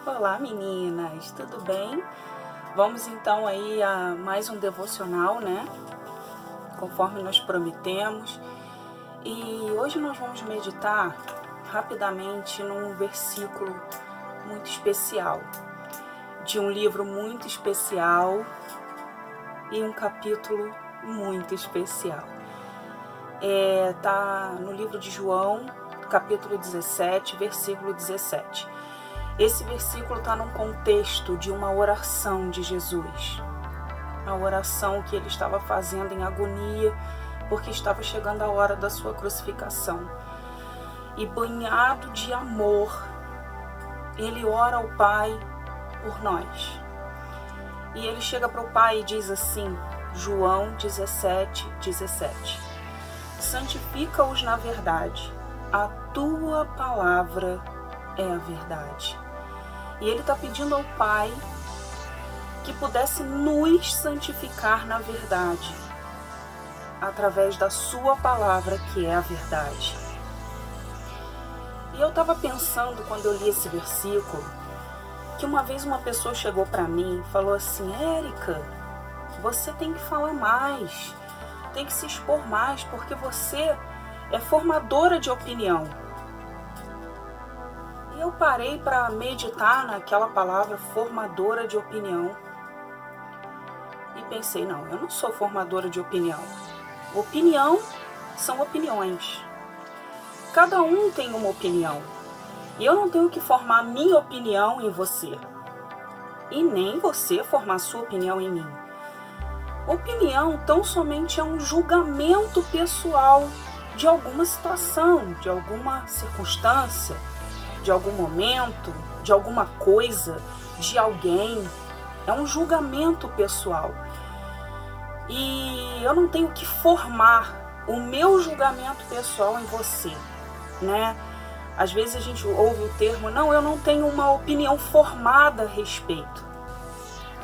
Olá meninas, tudo bem? Vamos então aí a mais um devocional, né? Conforme nós prometemos. E hoje nós vamos meditar rapidamente num versículo muito especial, de um livro muito especial e um capítulo muito especial. Tá no livro de João, capítulo 17, versículo 17. Esse versículo está num contexto de uma oração de Jesus. A oração que ele estava fazendo em agonia, porque estava chegando a hora da sua crucificação. E banhado de amor, ele ora ao Pai por nós. E ele chega para o Pai e diz assim, João 17, 17. Santifica-os na verdade, a tua palavra é a verdade. E ele está pedindo ao Pai que pudesse nos santificar na verdade, através da sua palavra, que é a verdade. E eu estava pensando, quando eu li esse versículo, que uma vez uma pessoa chegou para mim e falou assim, Érica, você tem que falar mais, tem que se expor mais, porque você é formadora de opinião. E eu parei para meditar naquela palavra formadora de opinião. E pensei, não, eu não sou formadora de opinião. Opinião são opiniões. Cada um tem uma opinião. E eu não tenho que formar minha opinião em você. E nem você formar sua opinião em mim. Opinião tão somente é um julgamento pessoal de alguma situação, de alguma circunstância, de algum momento, de alguma coisa, de alguém. É um julgamento pessoal. E eu não tenho que formar o meu julgamento pessoal em você, né? Às vezes a gente ouve o termo, não, eu não tenho uma opinião formada a respeito.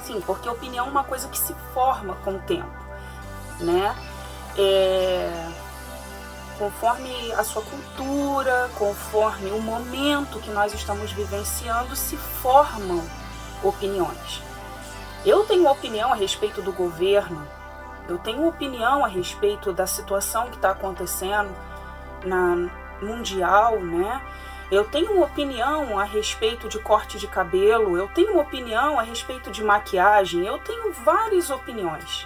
Sim, porque opinião é uma coisa que se forma com o tempo, né? Conforme a sua cultura, conforme o momento que nós estamos vivenciando, se formam opiniões. Eu tenho opinião a respeito do governo, eu tenho opinião a respeito da situação que está acontecendo na mundial, né? Eu tenho uma opinião a respeito de corte de cabelo, eu tenho uma opinião a respeito de maquiagem, eu tenho várias opiniões.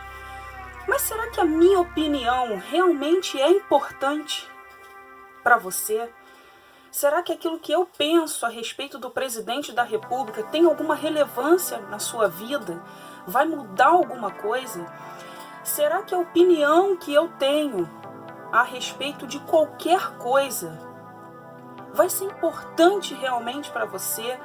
Mas será que a minha opinião realmente é importante para você? Será que aquilo que eu penso a respeito do presidente da República tem alguma relevância na sua vida? Vai mudar alguma coisa? Será que a opinião que eu tenho a respeito de qualquer coisa vai ser importante realmente para você?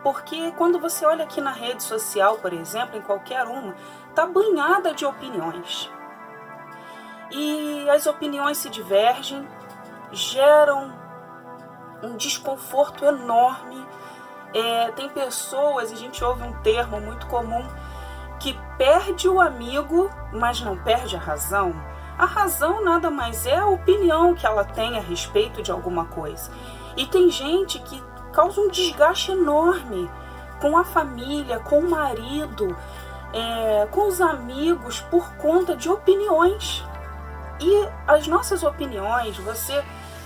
Porque quando você olha aqui na rede social, por exemplo, em qualquer uma, está banhada de opiniões. E as opiniões se divergem, geram um desconforto enorme. Tem pessoas, a gente ouve um termo muito comum, que perde o amigo, mas não perde a razão. A razão nada mais é a opinião que ela tem a respeito de alguma coisa. E tem gente que causa um desgaste enorme com a família, com o marido, com os amigos, por conta de opiniões. E as nossas opiniões, você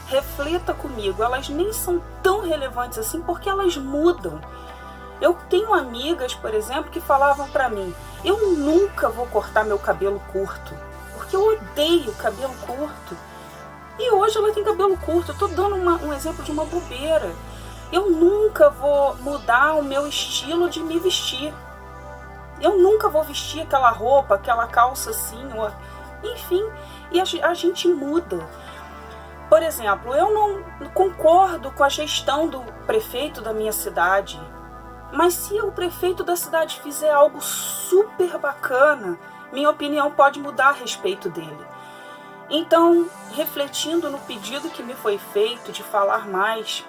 reflita comigo, elas nem são tão relevantes assim, porque elas mudam. Eu tenho amigas, por exemplo, que falavam para mim, eu nunca vou cortar meu cabelo curto, porque eu odeio cabelo curto. E hoje ela tem cabelo curto, eu tô dando um exemplo de uma bobeira. Eu nunca vou mudar o meu estilo de me vestir. Eu nunca vou vestir aquela roupa, aquela calça assim, enfim, e a gente muda. Por exemplo, eu não concordo com a gestão do prefeito da minha cidade, mas se o prefeito da cidade fizer algo super bacana, minha opinião pode mudar a respeito dele. Então, refletindo no pedido que me foi feito de falar mais,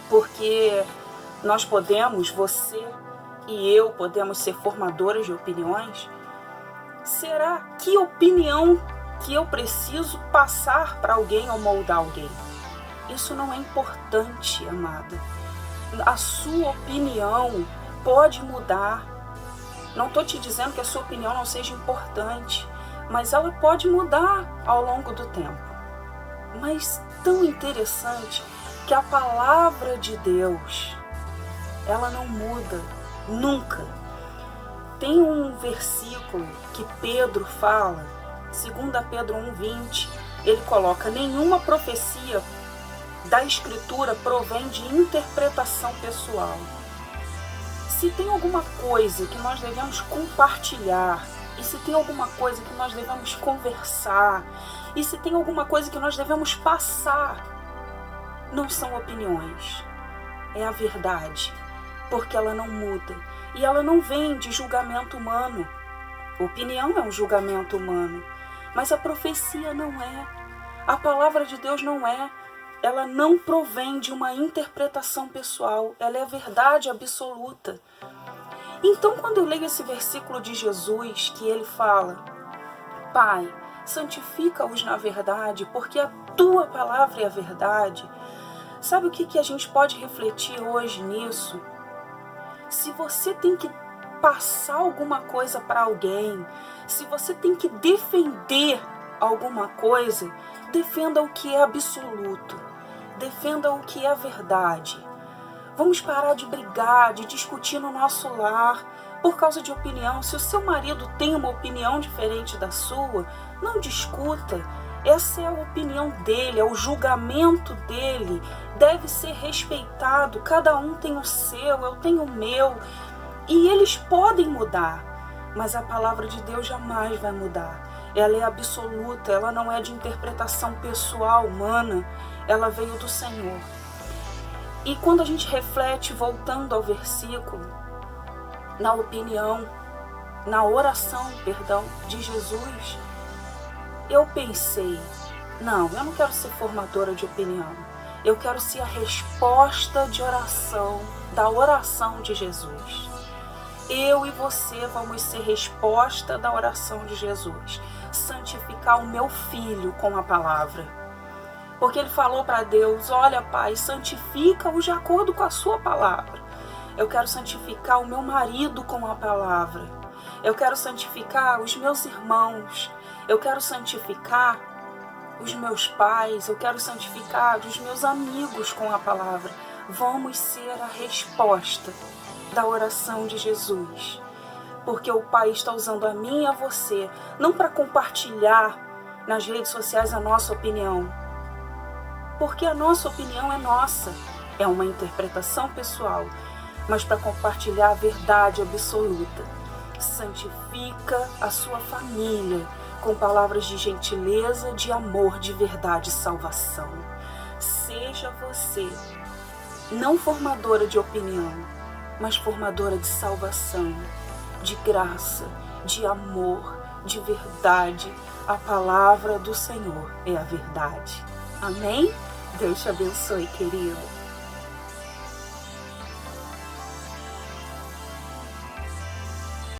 porque nós podemos, você e eu podemos ser formadoras de opiniões, será que opinião que eu preciso passar para alguém ou moldar alguém? Isso não é importante, amada. A sua opinião pode mudar. Não estou te dizendo que a sua opinião não seja importante, mas ela pode mudar ao longo do tempo. Mas tão interessante que a palavra de Deus, ela não muda, nunca. Tem um versículo que Pedro fala, 2 Pedro 1,20, ele coloca: nenhuma profecia da Escritura provém de interpretação pessoal. Se tem alguma coisa que nós devemos compartilhar, e se tem alguma coisa que nós devemos conversar, e se tem alguma coisa que nós devemos passar, não são opiniões, é a verdade, porque ela não muda, e ela não vem de julgamento humano. Opinião é um julgamento humano, mas a profecia não é, a palavra de Deus não é. Ela não provém de uma interpretação pessoal, ela é a verdade absoluta. Então, quando eu leio esse versículo de Jesus, que ele fala: Pai, santifica-os na verdade, porque a tua palavra é a verdade. Sabe o que a gente pode refletir hoje nisso? Se você tem que passar alguma coisa para alguém, se você tem que defender alguma coisa, defenda o que é absoluto. Defenda o que é verdade. Vamos parar de brigar, de discutir no nosso lar por causa de opinião. Se o seu marido tem uma opinião diferente da sua, não discuta. Essa é a opinião dele, é o julgamento dele. Deve ser respeitado. Cada um tem o seu, eu tenho o meu. E eles podem mudar, mas a palavra de Deus jamais vai mudar. Ela é absoluta, ela não é de interpretação pessoal, humana. Ela veio do Senhor. E quando a gente reflete, voltando ao versículo, na opinião, na oração, de Jesus, eu pensei, não, eu não quero ser formadora de opinião. Eu quero ser a resposta de oração, da oração de Jesus. Eu e você vamos ser resposta da oração de Jesus. Santificar o meu filho com a palavra. Porque ele falou para Deus: olha, Pai, santifica-o de acordo com a sua palavra. Eu quero santificar o meu marido com a palavra. Eu quero santificar os meus irmãos. Eu quero santificar os meus pais. Eu quero santificar os meus amigos com a palavra. Vamos ser a resposta da oração de Jesus. Porque o Pai está usando a mim e a você, não para compartilhar nas redes sociais a nossa opinião, porque a nossa opinião é nossa, é uma interpretação pessoal, mas para compartilhar a verdade absoluta. Santifica a sua família com palavras de gentileza, de amor, de verdade e salvação. Seja você não formadora de opinião, mas formadora de salvação, de graça, de amor, de verdade. A palavra do Senhor é a verdade. Amém? Deus te abençoe, querido.